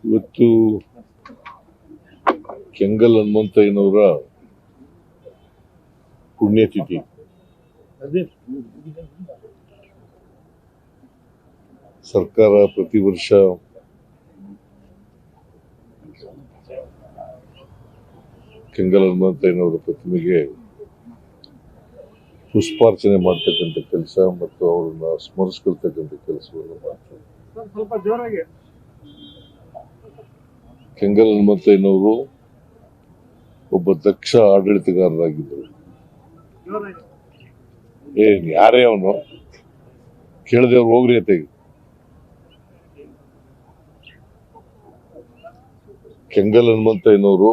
ಇವತ್ತು ಕೆಂಗಲ್ ಹನುಮಂತಯ್ಯನವರ ಪುಣ್ಯತಿಥಿ. ಸರ್ಕಾರ ಪ್ರತಿ ವರ್ಷ ಕೆಂಗಲ್ ಹನುಮಂತಯ್ಯನವರ ಪ್ರತಿಮೆಗೆ ಪುಷ್ಪಾರ್ಚನೆ ಮಾಡ್ತಕ್ಕಂಥ ಕೆಲಸ ಮತ್ತು ಅವರನ್ನ ಸ್ಮರಿಸ್ಕೊಳ್ತಕ್ಕಂಥ ಕೆಲಸವನ್ನು ಮಾಡ್ತಾರೆ. ಕೆಂಗಲ್ ಹನುಮಂತಯ್ಯನವರು ಒಬ್ಬ ದಕ್ಷ ಆಡಳಿತಗಾರರಾಗಿದ್ದರು. ಯಾರೇ ಅವನು ಕೇಳದೆ ಅವ್ರು ಹೋಗ್ರಿ ಅತೆಗೆ. ಕೆಂಗಲ್ ಹನುಮಂತಯ್ಯನವರು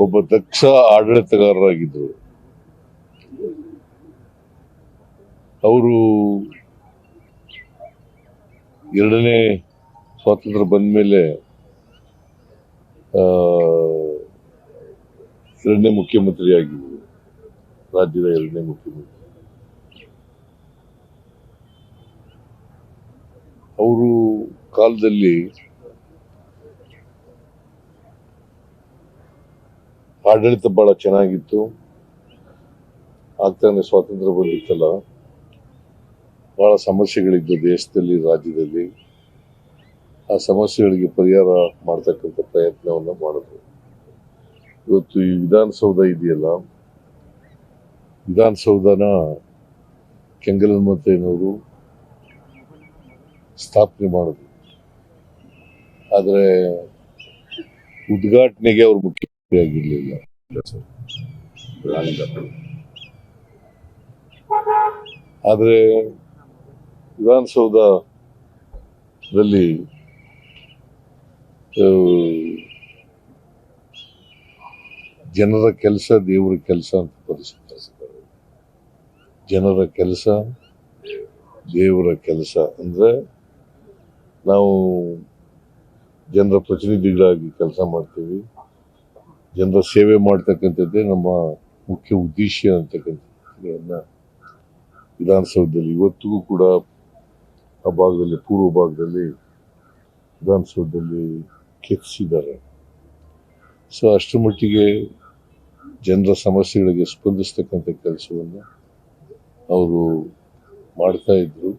ಒಬ್ಬ ದಕ್ಷ ಆಡಳಿತಗಾರರಾಗಿದ್ದರು. ಅವರು ಎರಡನೇ ಸ್ವಾತಂತ್ರ್ಯ ಬಂದ ಮೇಲೆ ಎರಡನೇ ಮುಖ್ಯಮಂತ್ರಿ ಆಗಿದ್ದರು, ರಾಜ್ಯದ ಎರಡನೇ ಮುಖ್ಯಮಂತ್ರಿ. ಅವರು ಕಾಲದಲ್ಲಿ ಆಡಳಿತ ಬಹಳ ಚೆನ್ನಾಗಿತ್ತು. ಆಗ್ತಾನೆ ಸ್ವಾತಂತ್ರ್ಯ ಬಂದಿತ್ತಲ್ಲ, ಬಹಳ ಸಮಸ್ಯೆಗಳಿದ್ದು ದೇಶದಲ್ಲಿ, ರಾಜ್ಯದಲ್ಲಿ. ಆ ಸಮಸ್ಯೆಗಳಿಗೆ ಪರಿಹಾರ ಮಾಡ್ತಕ್ಕಂಥ ಪ್ರಯತ್ನವನ್ನ ಮಾಡಿದ್ರು. ಇವತ್ತು ಈ ವಿಧಾನಸೌಧ ಇದೆಯಲ್ಲ, ವಿಧಾನಸೌಧನ ಕೆಂಗಲ್ ಹನುಮಂತಯ್ಯನವರು ಸ್ಥಾಪನೆ ಮಾಡಿದ್ರು. ಆದರೆ ಉದ್ಘಾಟನೆಗೆ ಅವರು ಮುಖ್ಯಮಂತ್ರಿ ಆಗಿರ್ಲಿಲ್ಲ. ಆದರೆ ವಿಧಾನಸೌಧದಲ್ಲಿ ಜನರ ಕೆಲಸ ದೇವರ ಕೆಲಸ ಅಂತ ಪರಿಸ್ಥಿತಿದ್ದಾರೆ. ಜನರ ಕೆಲಸ ದೇವರ ಕೆಲಸ ಅಂದ್ರೆ ನಾವು ಜನರ ಪ್ರತಿನಿಧಿಗಳಾಗಿ ಕೆಲಸ ಮಾಡ್ತೀವಿ. ಜನರ ಸೇವೆ ಮಾಡ್ತಕ್ಕಂಥದ್ದೇ ನಮ್ಮ ಮುಖ್ಯ ಉದ್ದೇಶ ಅಂತಕ್ಕಂಥದ್ದನ್ನ ವಿಧಾನಸೌಧದಲ್ಲಿ ಇವತ್ತಿಗೂ ಕೂಡ ಆ ಭಾಗದಲ್ಲಿ, ಪೂರ್ವ ಭಾಗದಲ್ಲಿ ವಿಧಾನಸೌಧದಲ್ಲಿ ಕೆತ್ತಿಸಿದ್ದಾರೆ. ಸೊ ಅಷ್ಟರ ಮಟ್ಟಿಗೆ ಜನರ ಸಮಸ್ಯೆಗಳಿಗೆ ಸ್ಪಂದಿಸ್ತಕ್ಕಂಥ ಕೆಲಸವನ್ನು ಅವರು ಮಾಡ್ತಾ ಇದ್ರು.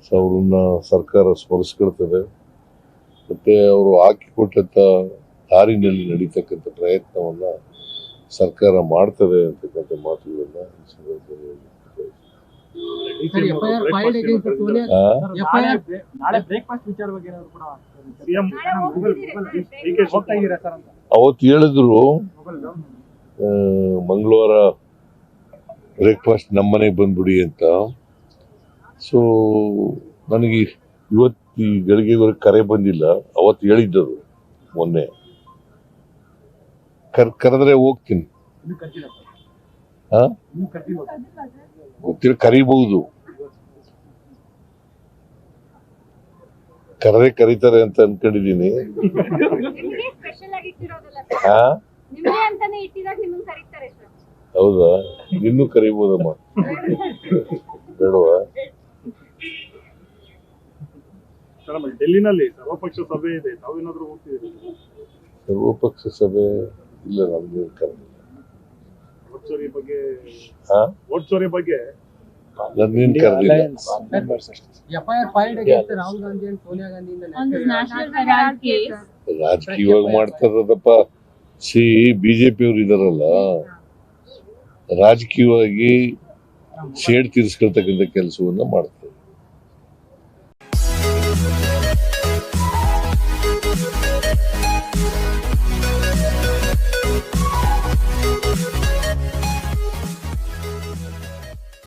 ಸೊ ಅವ್ರನ್ನ ಸರ್ಕಾರ ಸ್ಮರಿಸ್ಕೊಳ್ತದೆ. ಮತ್ತೆ ಅವರು ಹಾಕಿಕೊಟ್ಟಂತ ದಾರಿನಲ್ಲಿ ನಡೀತಕ್ಕಂಥ ಪ್ರಯತ್ನವನ್ನ ಸರ್ಕಾರ ಮಾಡ್ತದೆ ಅಂತಕ್ಕಂಥ ಮಾತುಗಳನ್ನ ಈ ಸಂದರ್ಭದಲ್ಲಿ ಅವತ್ತು ಹೇಳಿದ್ರು, ಮಂಗಳವಾರ ಬ್ರೇಕ್ಫಾಸ್ಟ್ ನಮ್ಮನೆಗೆ ಬಂದ್ಬಿಡಿ ಅಂತ. ಸೊ ನನಗೆ ಇವತ್ತು ಈ ಗಳಿಗೆವರೆಗೆ ಕರೆ ಬಂದಿಲ್ಲ. ಅವತ್ತು ಹೇಳಿದ್ದರು, ಮೊನ್ನೆ ಕರೆದ್ರೆ ಹೋಗ್ತೀನಿ. ಗೊತ್ತಿಲ್ಲ, ಕರಿಬಹುದು. ಕರೀತಾರೆ ಅಂತ ಅನ್ಕೊಂಡಿದೀನಿ. ಹೌದಾ? ಇನ್ನೂ ಕರಿಬಹುದಮ್ಮ, ಬೇಡವಾ? ಡೆಲ್ಲಿನಲ್ಲಿ ಸರ್ವಪಕ್ಷ ಸಭೆ ಇದೆ, ತಾವೇನಾದ್ರೂ ಹೋಗ್ತಿದ್ದೀರಿ? ಸರ್ವಪಕ್ಷ ಸಭೆ ಇಲ್ಲ, ನಮ್ಗೆ ಕರೆದಿಲ್ಲ. ವೋಟ್ ಚೋರಿ ಬಗ್ಗೆ ನನ್ನೇನು ಕರೆದಿಲ್ಲ. ರಾಜಕೀಯವಾಗಿ ಮಾಡ್ತಾರದಪ್ಪ. ಬಿಜೆಪಿ ಅವ್ರು ಇದಾರಲ್ಲ, ರಾಜಕೀಯವಾಗಿ ಸೇಡ್ ತೀರಿಸ್ಕೊಳ್ತಕ್ಕಂಥ ಕೆಲಸವನ್ನ ಮಾಡ್ತಾರೆ.